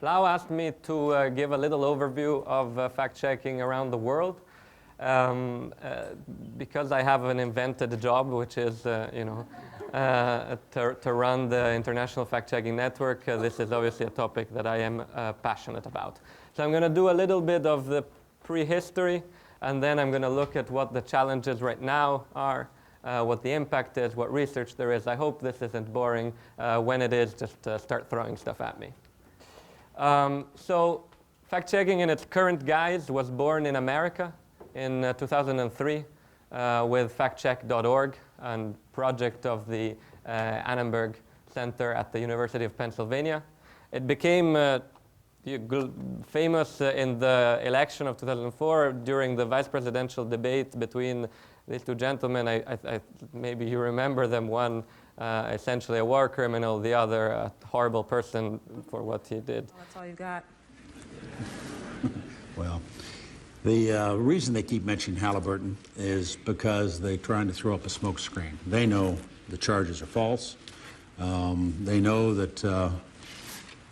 Lau asked me to give a little overview of fact-checking around the world. Because I have an invented job, which is, to run the International Fact-checking Network, this is obviously a topic that I am passionate about. So I'm going to do a little bit of the prehistory, and then I'm going to look at what the challenges right now are, what the impact is, what research there is. I hope this isn't boring. When it is, just start throwing stuff at me. So fact-checking in its current guise was born in America in 2003 with factcheck.org, a project of the Annenberg Center at the University of Pennsylvania. It became famous in the election of 2004 during the vice presidential debate between these two gentlemen. Maybe you remember them, one essentially a war criminal, the other a horrible person for what he did. Well, that's all you've got. Well, the reason they keep mentioning Halliburton is because they're trying to throw up a smoke screen. They know the charges are false. They know that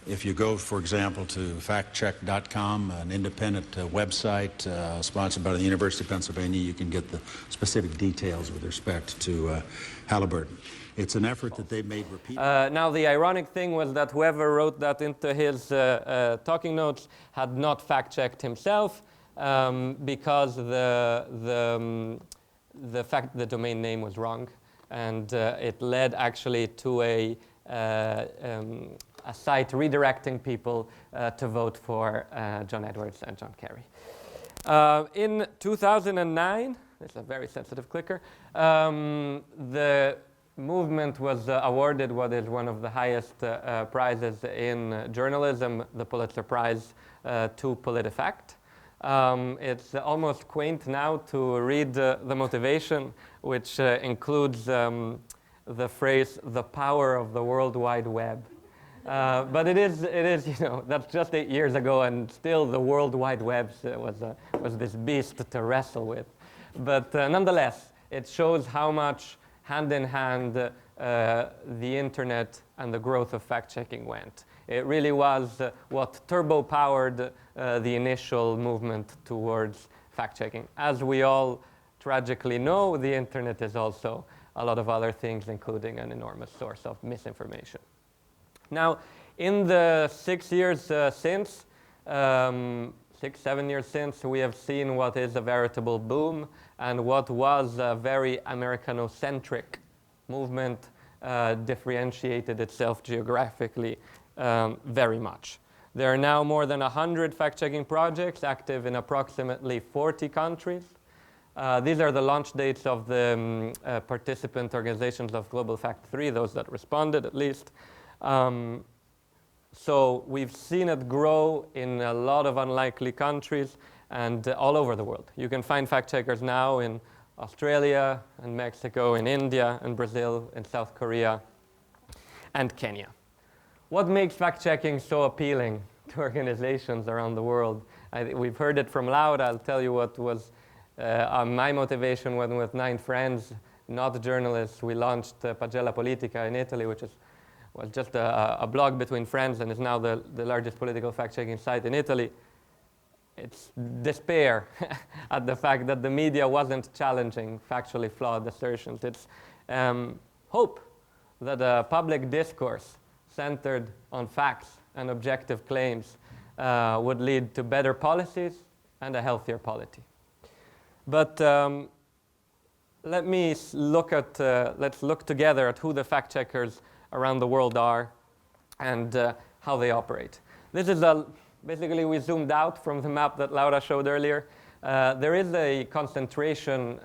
if you go, for example, to factcheck.com, an independent website sponsored by the University of Pennsylvania, you can get the specific details with respect to Halliburton. It's an effort that they've made repeatedly. Now, the ironic thing was that whoever wrote that into his talking notes had not fact-checked himself because the domain name was wrong, and it led actually to a site redirecting people to vote for John Edwards and John Kerry. In 2009, this is a very sensitive clicker, the movement was awarded what is one of the highest prizes in journalism, the Pulitzer Prize, to PolitiFact. It's almost quaint now to read the motivation, which includes the phrase, the power of the World Wide Web. But it is, that's just 8 years ago, and still the World Wide Web was this beast to wrestle with. But nonetheless, it shows how much hand in hand the internet and the growth of fact-checking went. It really was what turbo-powered the initial movement towards fact-checking. As we all tragically know, the internet is also a lot of other things, including an enormous source of misinformation. Now, in the 6 years since, 6-7 years since, we have seen what is a veritable boom, and what was a very Americanocentric movement differentiated itself geographically very much. There are now more than 100 fact-checking projects active in approximately 40 countries. These are the launch dates of the participant organizations of Global Fact 3, those that responded at least. So we've seen it grow in a lot of unlikely countries and all over the world. You can find fact-checkers now in Australia and Mexico, in India and Brazil, in South Korea and Kenya. What makes fact-checking so appealing to organizations around the world? We've heard it from Laura. I'll tell you what was my motivation when, with 9 friends, not journalists, we launched Pagella Politica in Italy, which was just a blog between friends and is now the largest political fact-checking site in Italy. It's despair at the fact that the media wasn't challenging factually flawed assertions. It's hope that a public discourse centered on facts and objective claims would lead to better policies and a healthier polity. But let's look together at who the fact-checkers around the world are and how they operate. This is basically we zoomed out from the map that Laura showed earlier. There is a concentration.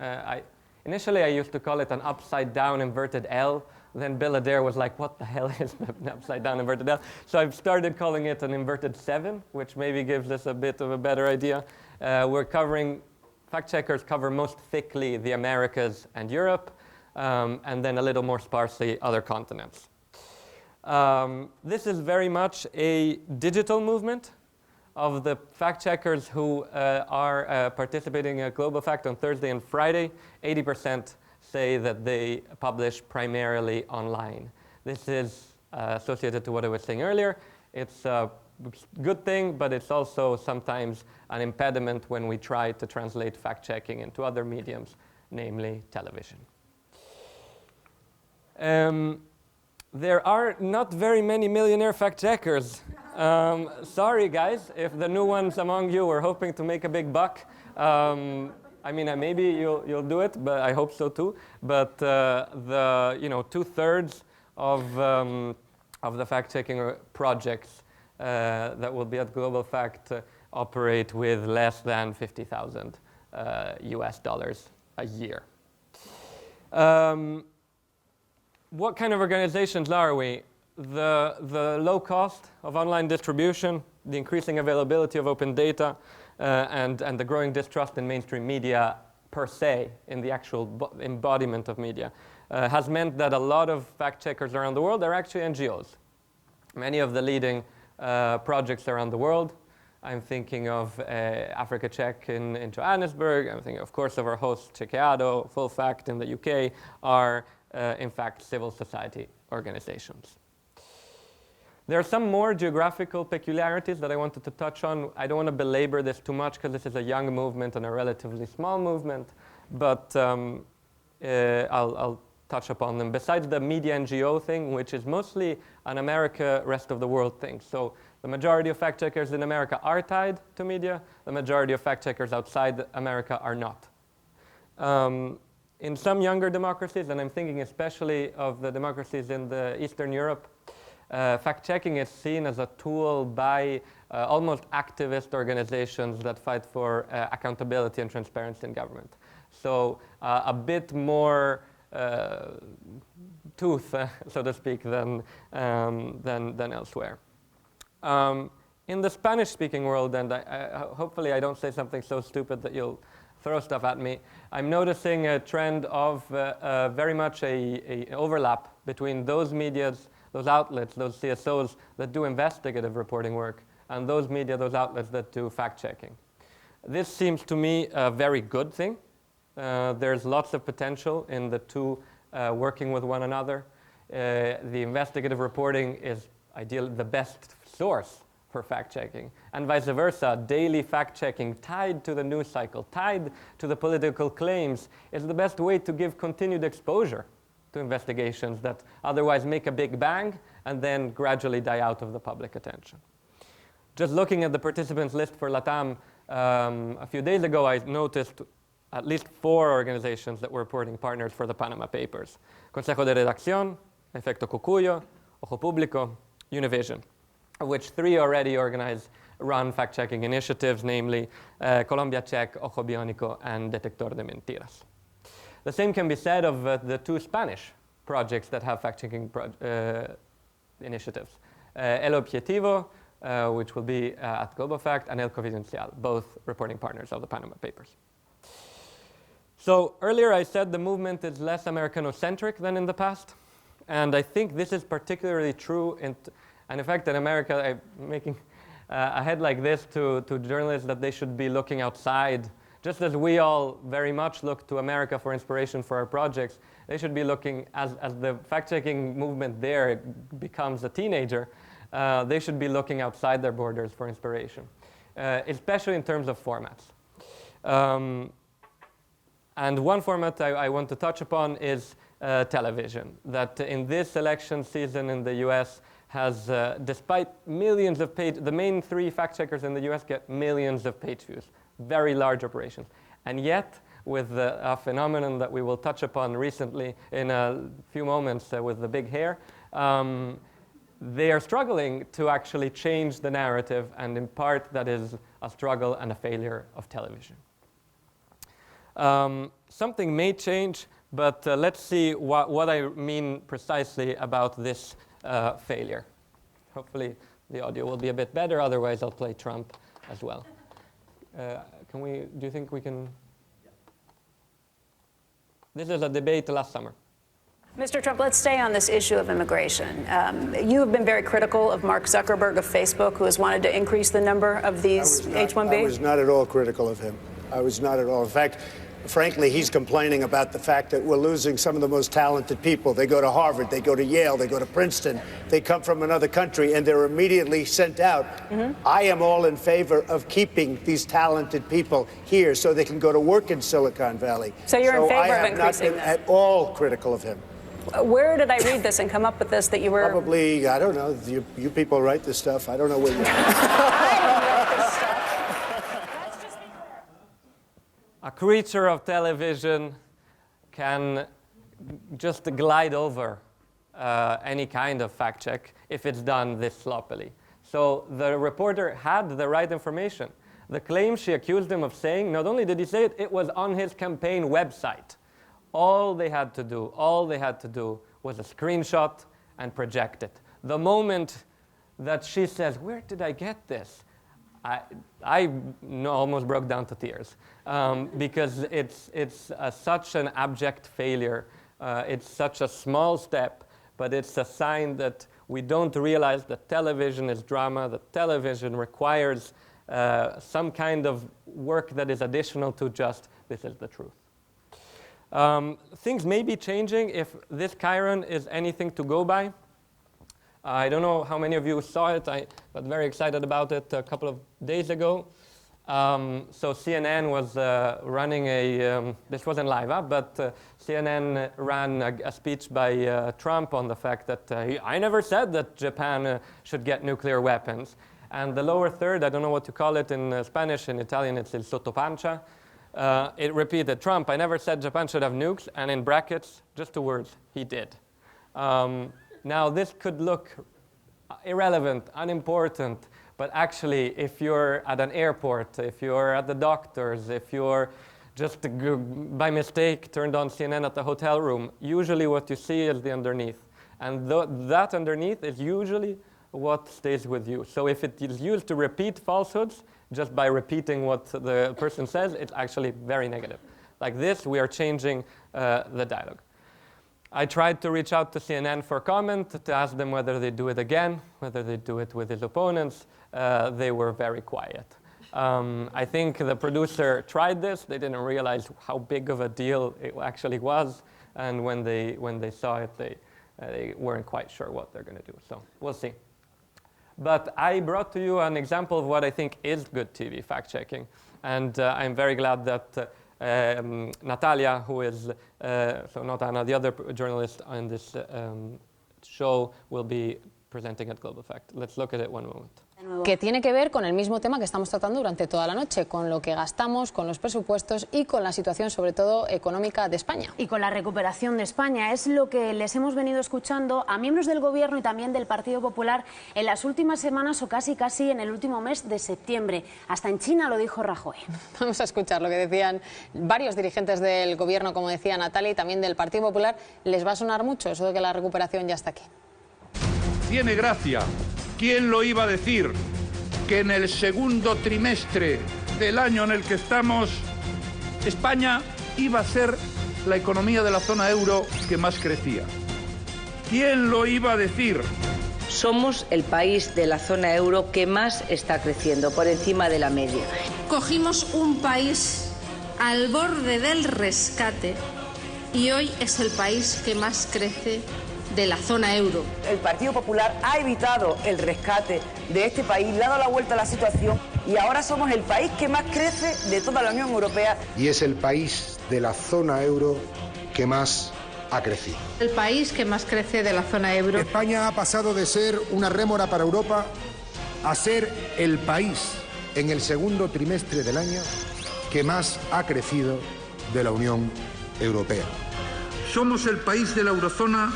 Initially, I used to call it an upside-down inverted L. Then Bill Adair was like, what the hell is an upside-down inverted L? So I've started calling it an inverted 7, which maybe gives us a bit of a better idea. Fact-checkers cover most thickly the Americas and Europe, and then a little more sparsely other continents. This is very much a digital movement of the fact-checkers who are participating at Global Fact on Thursday and Friday. 80% say that they publish primarily online. This is associated to what I was saying earlier. It's good thing, but it's also sometimes an impediment when we try to translate fact-checking into other mediums, namely television. There are not very many millionaire fact-checkers. Sorry, guys, if the new ones among you were hoping to make a big buck. I mean, maybe you'll do it, but I hope so too. But the 2/3 of the fact-checking projects that will be at Global Fact operate with less than $50,000 US dollars a year. What kind of organizations are we? The low cost of online distribution, the increasing availability of open data, and the growing distrust in mainstream media per se, in the actual embodiment of media, has meant that a lot of fact-checkers around the world are actually NGOs. Many of the leading projects around the world, I'm thinking of Africa Check in Johannesburg, I'm thinking, of course, of our host Chequeado, Full Fact in the UK, are in fact civil society organizations. There are some more geographical peculiarities that I wanted to touch on. I don't want to belabor this too much because this is a young movement and a relatively small movement, but I'll touch upon them. Besides the media NGO thing, which is mostly an America, rest of the world thing. So the majority of fact-checkers in America are tied to media. The majority of fact-checkers outside America are not. In some younger democracies, and I'm thinking especially of the democracies in the Eastern Europe, fact-checking is seen as a tool by almost activist organizations that fight for accountability and transparency in government. So a bit more tooth, so to speak, than elsewhere. In the Spanish-speaking world, and hopefully I don't say something so stupid that you'll throw stuff at me, I'm noticing a trend of very much an overlap between those medias, those outlets, those CSOs that do investigative reporting work, and those media, those outlets that do fact-checking. This seems to me a very good thing. There's lots of potential in the two working with one another. The investigative reporting is ideally the best source for fact-checking, and vice versa. Daily fact-checking tied to the news cycle, tied to the political claims, is the best way to give continued exposure to investigations that otherwise make a big bang and then gradually die out of the public attention. Just looking at the participants list for LATAM, a few days ago I noticed at least 4 organizations that were reporting partners for the Panama Papers: Consejo de Redacción, Efecto Cucuyo, Ojo Público, Univision, of which 3 already run fact-checking initiatives, namely Colombia Check, Ojo Biónico, and Detector de Mentiras. The same can be said of the 2 Spanish projects that have fact-checking initiatives. El Objetivo, which will be at Global Fact, and El Confidencial, both reporting partners of the Panama Papers. So earlier I said the movement is less Americanocentric than in the past, and I think this is particularly true and in fact in America. I'm making a head like this to journalists that they should be looking outside. Just as we all very much look to America for inspiration for our projects, they should be looking, as the fact-checking movement there becomes a teenager, they should be looking outside their borders for inspiration, especially in terms of formats. And one format I want to touch upon is television, that in this election season in the US has, despite millions of page, the main 3 fact-checkers in the US get millions of page views, very large operations. And yet, with a phenomenon that we will touch upon recently in a few moments with the big hair, they are struggling to actually change the narrative, and in part that is a struggle and a failure of television. Something may change, but let's see what I mean precisely about this failure. Hopefully the audio will be a bit better, otherwise I'll play Trump as well. Do you think we can? This is a debate last summer. Mr. Trump, let's stay on this issue of immigration. You have been very critical of Mark Zuckerberg of Facebook, who has wanted to increase the number of these H-1B. I was not at all critical of him. I was not at all. In fact, frankly, he's complaining about the fact that we're losing some of the most talented people. They go to Harvard, they go to Yale, they go to Princeton, they come from another country, and they're immediately sent out. I am all in favor of keeping these talented people here so they can go to work in Silicon Valley. So you're in favor of increasing I have not been at all critical of him. Where did I read this and come up with this that you were... Probably, I don't know, you people write this stuff. I don't know where you... A creature of television can just glide over any kind of fact check if it's done this sloppily. So the reporter had the right information. The claim she accused him of saying, not only did he say it, it was on his campaign website. All they had to do was a screenshot and project it. The moment that she says, where did I get this? I almost broke down to tears because it's such an abject failure. It's such a small step, but it's a sign that we don't realize that television is drama, that television requires some kind of work that is additional to just, this is the truth. Things may be changing if this Chiron is anything to go by. I don't know how many of you saw it. I got very excited about it a couple of days ago. So CNN was running a, this wasn't live, but CNN ran a speech by Trump on the fact that I never said that Japan should get nuclear weapons. And the lower third, I don't know what to call it in Spanish, in Italian it's il sottopancia. It repeated, Trump, I never said Japan should have nukes, and in brackets, just 2 words, he did. Now, this could look irrelevant, unimportant, but actually, if you're at an airport, if you're at the doctor's, if you're just by mistake turned on CNN at the hotel room, usually what you see is the underneath. And that underneath is usually what stays with you. So if it is used to repeat falsehoods, just by repeating what the person says, it's actually very negative. Like this, we are changing the dialogue. I tried to reach out to CNN for comment, to ask them whether they do it again, whether they do it with his opponents. They were very quiet. I think the producer tried this. They didn't realize how big of a deal it actually was. And when they saw it, they weren't quite sure what they're going to do. So we'll see. But I brought to you an example of what I think is good TV fact-checking. And I'm very glad that Natalia, who is, so not Anna, the other journalist on this show, will be presenting at Global Fact. Let's look at it one moment. Que tiene que ver con el mismo tema que estamos tratando durante toda la noche, con lo que gastamos, con los presupuestos y con la situación, sobre todo, económica de España. Y con la recuperación de España. Es lo que les hemos venido escuchando a miembros del Gobierno y también del Partido Popular en las últimas semanas o casi en el último mes de septiembre. Hasta en China lo dijo Rajoy. Vamos a escuchar lo que decían varios dirigentes del Gobierno, como decía Natalia, y también del Partido Popular. ¿Les va a sonar mucho eso de que la recuperación ya está aquí? Tiene gracia. ¿Quién lo iba a decir? Que en el segundo trimestre del año en el que estamos, España iba a ser la economía de la zona euro que más crecía. ¿Quién lo iba a decir? Somos el país de la zona euro que más está creciendo, por encima de la media. Cogimos un país al borde del rescate y hoy es el país que más crece de la zona euro. El Partido Popular ha evitado el rescate de este país, le ha dado la vuelta a la situación y ahora somos el país que más crece de toda la Unión Europea. Y es el país de la zona euro que más ha crecido. El país que más crece de la zona euro. España ha pasado de ser una rémora para Europa a ser el país en el segundo trimestre del año que más ha crecido de la Unión Europea. Somos el país de la eurozona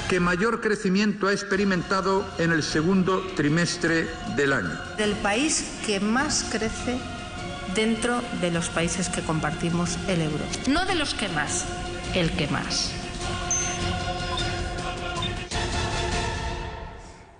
que mayor crecimiento ha experimentado en el segundo trimestre del año. Del país que más crece dentro de los países que compartimos el euro. No de los que más, el que más.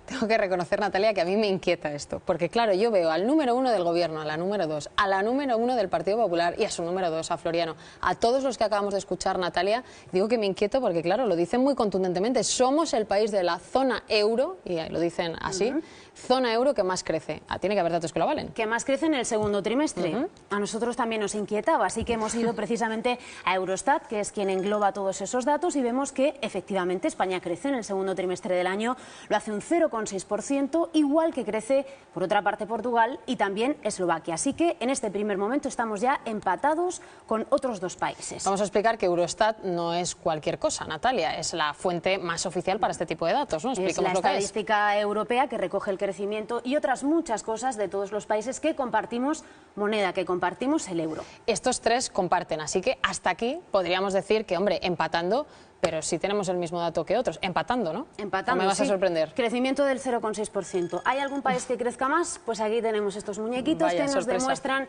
Tengo que reconocer, Natalia, que a mí me inquieta esto. Porque, claro, yo veo al número 1 del Gobierno, a la número 2, a la número 1 del Partido Popular y a su número 2, a Floriano. A todos los que acabamos de escuchar, Natalia, digo que me inquieto porque, claro, lo dicen muy contundentemente. Somos el país de la zona euro, y lo dicen así, zona euro que más crece. Tiene que haber datos que lo valen. Que más crece en el segundo trimestre. A nosotros también nos inquietaba, así que hemos ido precisamente a Eurostat, que es quien engloba todos esos datos, y vemos que efectivamente España crece en el segundo trimestre del año, lo hace un 0,6%, igual que crece por otra parte Portugal y también Eslovaquia. Así que en este primer momento estamos ya empatados con otros dos países. Vamos a explicar que Eurostat no es cualquier cosa, Natalia, es la fuente más oficial para este tipo de datos, ¿no? Es la estadística europea que recoge el crecimiento y otras muchas cosas de todos los países que compartimos moneda, que compartimos el euro. Estos tres comparten, así que hasta aquí podríamos decir que, hombre, empatando, pero sí tenemos el mismo dato que otros, empatando, ¿no? Empatando, ¿O me vas a sorprender? Crecimiento del 0,6%. ¿Hay algún país que crezca más? Pues aquí tenemos estos muñequitos. Vaya, que nos sorpresa. Demuestran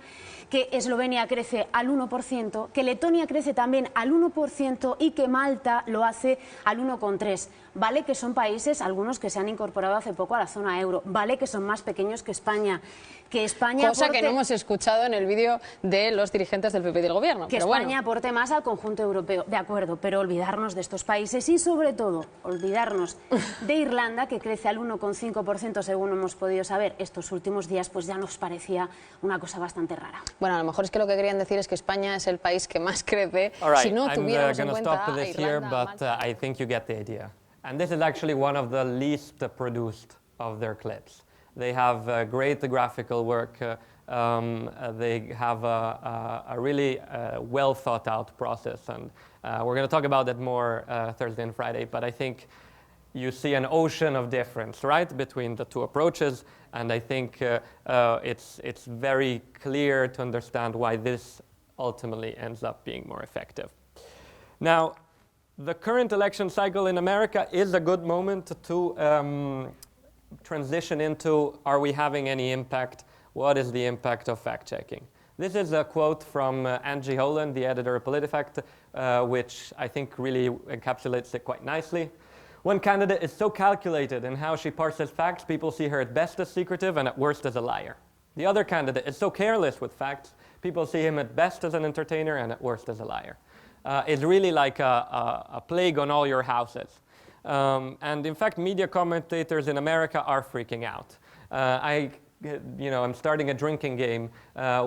que Eslovenia crece al 1%, que Letonia crece también al 1% y que Malta lo hace al 1,3%. Vale que son países, algunos que se han incorporado hace poco a la zona euro, vale que son más pequeños que España Cosa que no hemos escuchado en el vídeo de los dirigentes del PP y del Gobierno. Que pero España aporte más al conjunto europeo, de acuerdo, pero olvidarnos de estos países y sobre todo olvidarnos de Irlanda, que crece al 1,5% según hemos podido saber estos últimos días, pues ya nos parecía una cosa bastante rara. Bueno, a lo mejor es que lo que querían decir es que España es el país que más crece si no tuviéramos en cuenta a Irlanda, Malta. I think you get the idea. And this is actually one of the least produced of their clips. They have great graphical work. They have a really well thought out process. And we're going to talk about that more Thursday and Friday. But I think you see an ocean of difference, right, between the two approaches. And I think it's very clear to understand why this ultimately ends up being more effective. Now, the current election cycle in America is a good moment to transition into, are we having any impact? What is the impact of fact-checking? This is a quote from Angie Holland, the editor of PolitiFact, which I think really encapsulates it quite nicely. One candidate is so calculated in how she parses facts, people see her at best as secretive and at worst as a liar. The other candidate is so careless with facts, people see him at best as an entertainer and at worst as a liar. It's really like a plague on all your houses. And in fact, media commentators in America are freaking out. I'm starting a drinking game,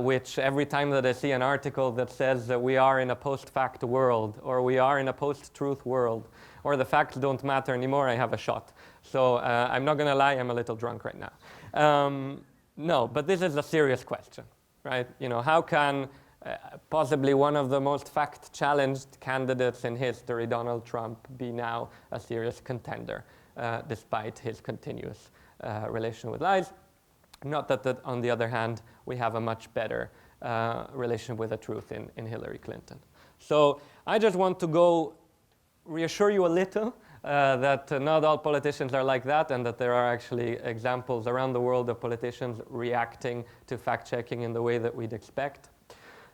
which every time that I see an article that says that we are in a post-fact world, or we are in a post-truth world, or the facts don't matter anymore, I have a shot. So I'm not going to lie, I'm a little drunk right now. No, but this is a serious question, right? You know, how can possibly one of the most fact-challenged candidates in history, Donald Trump, be now a serious contender, despite his continuous relation with lies? Not that, on the other hand, we have a much better relation with the truth in Hillary Clinton. So I just want to go reassure you a little that not all politicians are like that, and that there are actually examples around the world of politicians reacting to fact-checking in the way that we'd expect.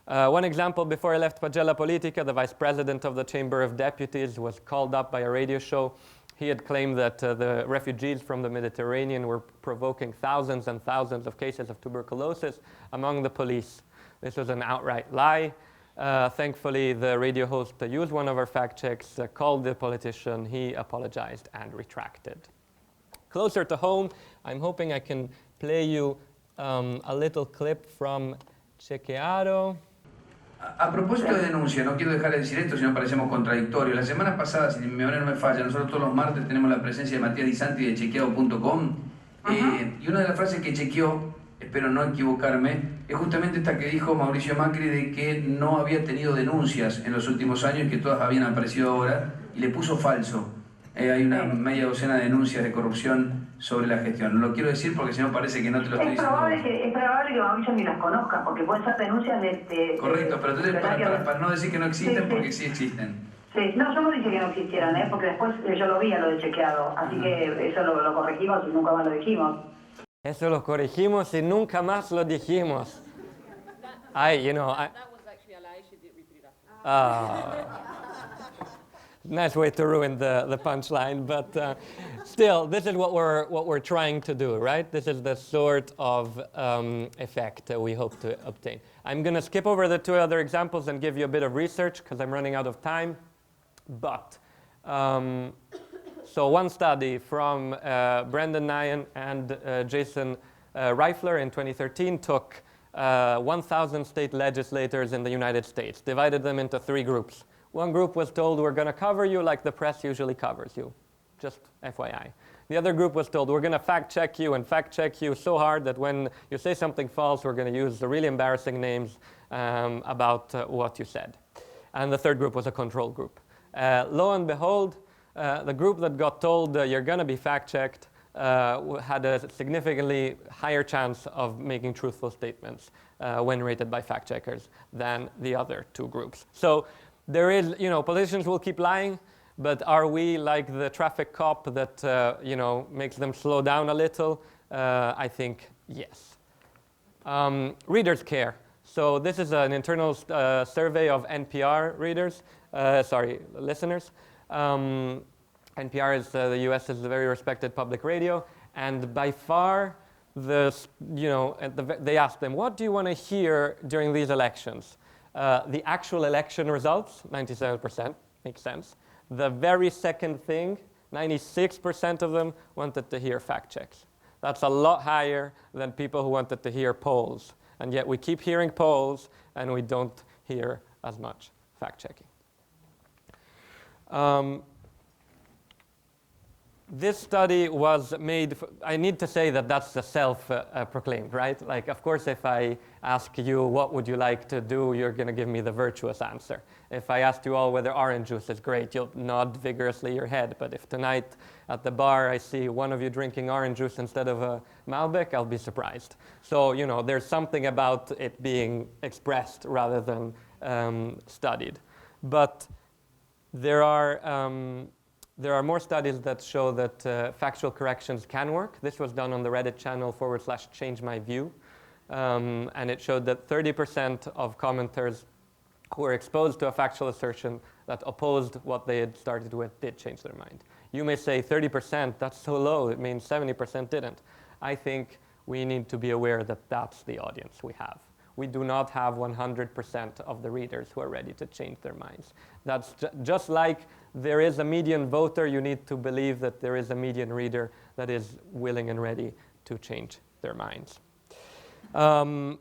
One example, before I left Pagella Politica, the vice president of the Chamber of Deputies was called up by a radio show. He had claimed that the refugees from the Mediterranean were provoking thousands and thousands of cases of tuberculosis among the police. This was an outright lie. Thankfully, the radio host used one of our fact checks, called the politician, he apologized and retracted. Closer to home, I'm hoping I can play you a little clip from Chequeado. A propósito de denuncia, no quiero dejar de decir esto, si no parecemos contradictorios. La semana pasada, si mi memoria no me falla, nosotros todos los martes tenemos la presencia de Matías Di Santi de chequeado.com. Y una de las frases que chequeó, espero no equivocarme, es justamente esta que dijo Mauricio Macri de que no había tenido denuncias en los últimos años y que todas habían aparecido ahora, y le puso falso. Hay una media docena de denuncias de corrupción sobre la gestión. Lo quiero decir porque si no parece que no te lo estoy diciendo. Es probable que Mauricio ni las conozca, porque pueden ser denuncias de correcto, pero entonces para no decir que no existen, sí, porque sí existen. Sí, no, yo no dije que no existieran, porque después yo lo vi a lo de chequeado, así que eso lo corregimos y nunca más lo dijimos. Eso lo corregimos y nunca más lo dijimos. Nice way to ruin the punchline, but still, this is what we're trying to do, right? This is the sort of effect that we hope to obtain. I'm going to skip over the two other examples and give you a bit of research because I'm running out of time. But So one study from Brendan Nyan and Jason Reifler in 2013 took 1,000 state legislators in the United States, divided them into 3 groups. One group was told, we're going to cover you like the press usually covers you, just FYI. The other group was told, we're going to fact check you and fact check you so hard that when you say something false, we're going to use the really embarrassing names about what you said. And the third group was a control group. Lo and behold, the group that got told you're going to be fact checked had a significantly higher chance of making truthful statements when rated by fact checkers than the other 2 groups. So there is, politicians will keep lying. But are we like the traffic cop that makes them slow down a little? I think yes. Readers care. So this is an internal survey of NPR listeners. NPR is the U.S. is a very respected public radio, and by far they asked them, what do you want to hear during these elections? The actual election results, 97%, makes sense. The very second thing, 96% of them wanted to hear fact checks. That's a lot higher than people who wanted to hear polls. And yet we keep hearing polls and we don't hear as much fact checking. This study was made, I need to say that that's the self-proclaimed, right? Like, of course, if I ask you, what would you like to do, you're going to give me the virtuous answer. If I asked you all whether orange juice is great, you'll nod vigorously your head. But if tonight at the bar I see one of you drinking orange juice instead of a Malbec, I'll be surprised. So, there's something about it being expressed rather than studied. But there are more studies that show that factual corrections can work. This was done on the Reddit channel /ChangeMyView. And it showed that 30% of commenters who were exposed to a factual assertion that opposed what they had started with did change their mind. You may say 30%, that's so low, it means 70% didn't. I think we need to be aware that that's the audience we have. We do not have 100% of the readers who are ready to change their minds. That's just like there is a median voter, you need to believe that there is a median reader that is willing and ready to change their minds. One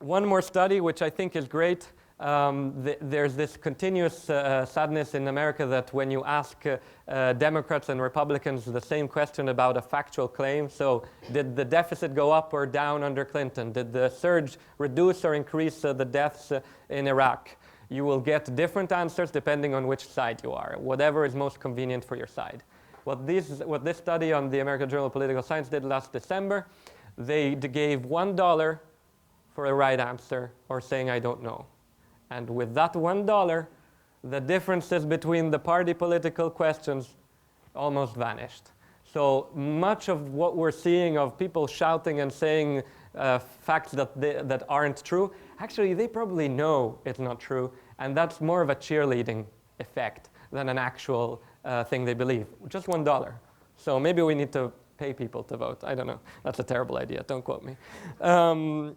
more study, which I think is great. There's this continuous sadness in America that when you ask Democrats and Republicans the same question about a factual claim, so did the deficit go up or down under Clinton? Did the surge reduce or increase the deaths in Iraq? You will get different answers depending on which side you are, whatever is most convenient for your side. What this study on the American Journal of Political Science did last December, they gave $1 for a right answer or saying I don't know. And with that $1, the differences between the party political questions almost vanished. So much of what we're seeing of people shouting and saying facts that aren't true, actually they probably know it's not true, and that's more of a cheerleading effect than an actual thing they believe. Just $1. So maybe we need to pay people to vote. I don't know. That's a terrible idea. Don't quote me. All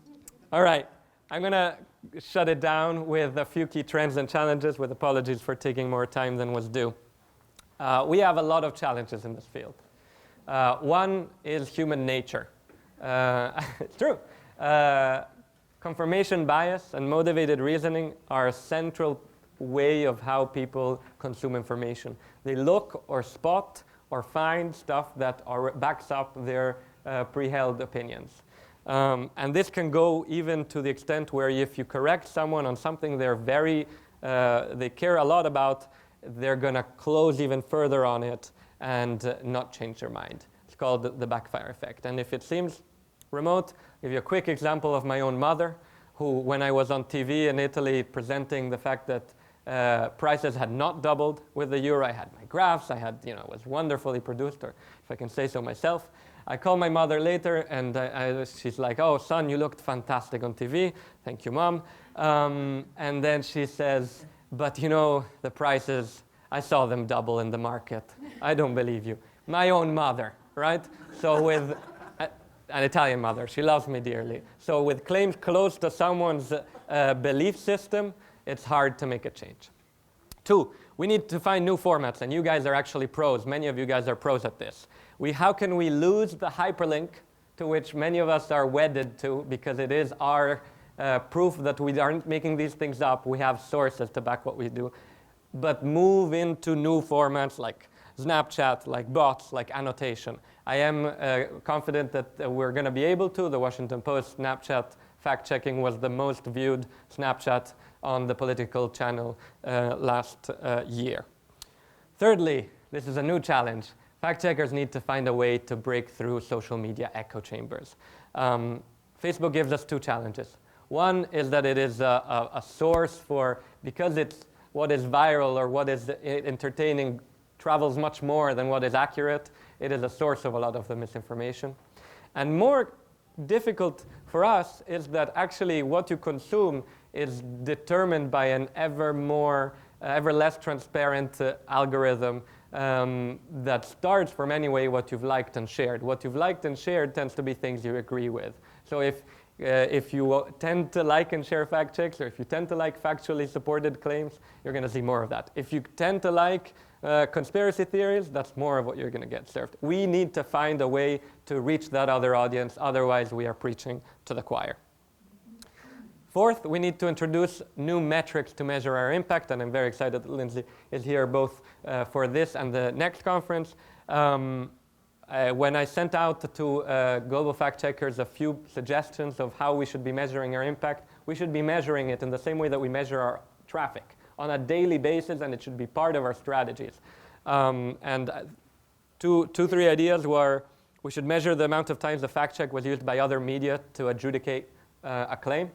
right. I'm going to shut it down with a few key trends and challenges, with apologies for taking more time than was due. We have a lot of challenges in this field. One is human nature. It's true. Confirmation bias and motivated reasoning are a central way of how people consume information. They look or spot or find stuff that backs up their pre-held opinions. And this can go even to the extent where if you correct someone on something they care a lot about, they're going to close even further on it and not change their mind. It's called the Backfire Effect. And if it seems remote, I'll give you a quick example of my own mother, who, when I was on TV in Italy presenting the fact that prices had not doubled with the euro, I had my graphs, it was wonderfully produced, or if I can say so myself. I called my mother later, and she's like, oh, son, you looked fantastic on TV. Thank you, Mom. And then she says, but the prices, I saw them double in the market. I don't believe you. My own mother, right? So with an Italian mother, she loves me dearly. So with claims close to someone's belief system, it's hard to make a change. 2, we need to find new formats, and you guys are actually pros. Many of you guys are pros at this. How can we lose the hyperlink to which many of us are wedded to, because it is our proof that we aren't making these things up. We have sources to back what we do. But move into new formats like Snapchat, like bots, like annotation. I am confident that we're going to be able to. The Washington Post Snapchat fact-checking was the most viewed Snapchat on the political channel last year. Thirdly, this is a new challenge. Fact-checkers need to find a way to break through social media echo chambers. Facebook gives us two challenges. One is that it is a source for, because it's what is viral or what is entertaining travels much more than what is accurate, it is a source of a lot of the misinformation. And more difficult for us is that actually what you consume is determined by an ever less transparent algorithm that starts from anyway what you've liked and shared. What you've liked and shared tends to be things you agree with. So if you tend to like and share fact checks, or if you tend to like factually supported claims, you're going to see more of that. If you tend to like conspiracy theories, that's more of what you're going to get served. We need to find a way to reach that other audience, otherwise we are preaching to the choir. Fourth, we need to introduce new metrics to measure our impact, and I'm very excited that Lindsay is here both for this and the next conference. When I sent out to global fact checkers a few suggestions of how we should be measuring our impact, we should be measuring it in the same way that we measure our traffic, on a daily basis, and it should be part of our strategies. And three ideas were, we should measure the amount of times the fact check was used by other media to adjudicate a claim.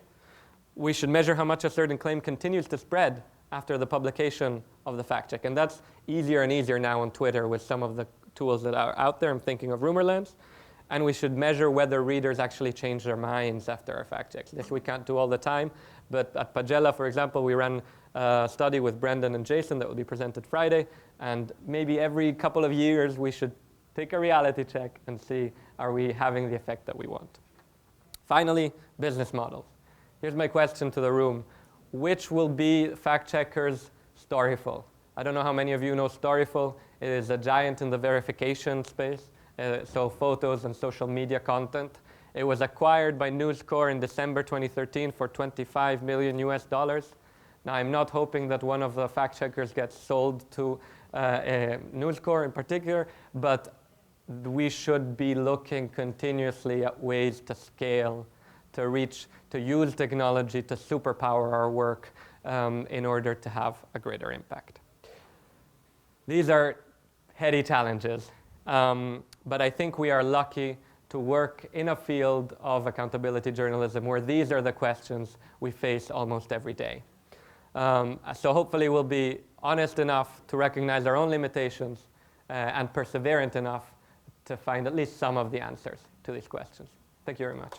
We should measure how much a certain claim continues to spread after the publication of the fact check. And that's easier and easier now on Twitter with some of the tools that are out there. I'm thinking of Rumorlands. And we should measure whether readers actually change their minds after our fact checks. This we can't do all the time, but at Pagella, for example, we ran a study with Brendan and Jason that will be presented Friday, and maybe every couple of years we should take a reality check and see, are we having the effect that we want? Finally, business models. Here's my question to the room. Which will be fact checkers' Storyful? I don't know how many of you know Storyful. It is a giant in the verification space, so photos and social media content. It was acquired by News Corp in December 2013 for $25 million US. Now, I'm not hoping that one of the fact checkers gets sold to News Corp in particular, but we should be looking continuously at ways to scale, to reach, to use technology to superpower our work in order to have a greater impact. These are heady challenges, but I think we are lucky to work in a field of accountability journalism where these are the questions we face almost every day. So hopefully we'll be honest enough to recognize our own limitations and perseverant enough to find at least some of the answers to these questions. Thank you very much.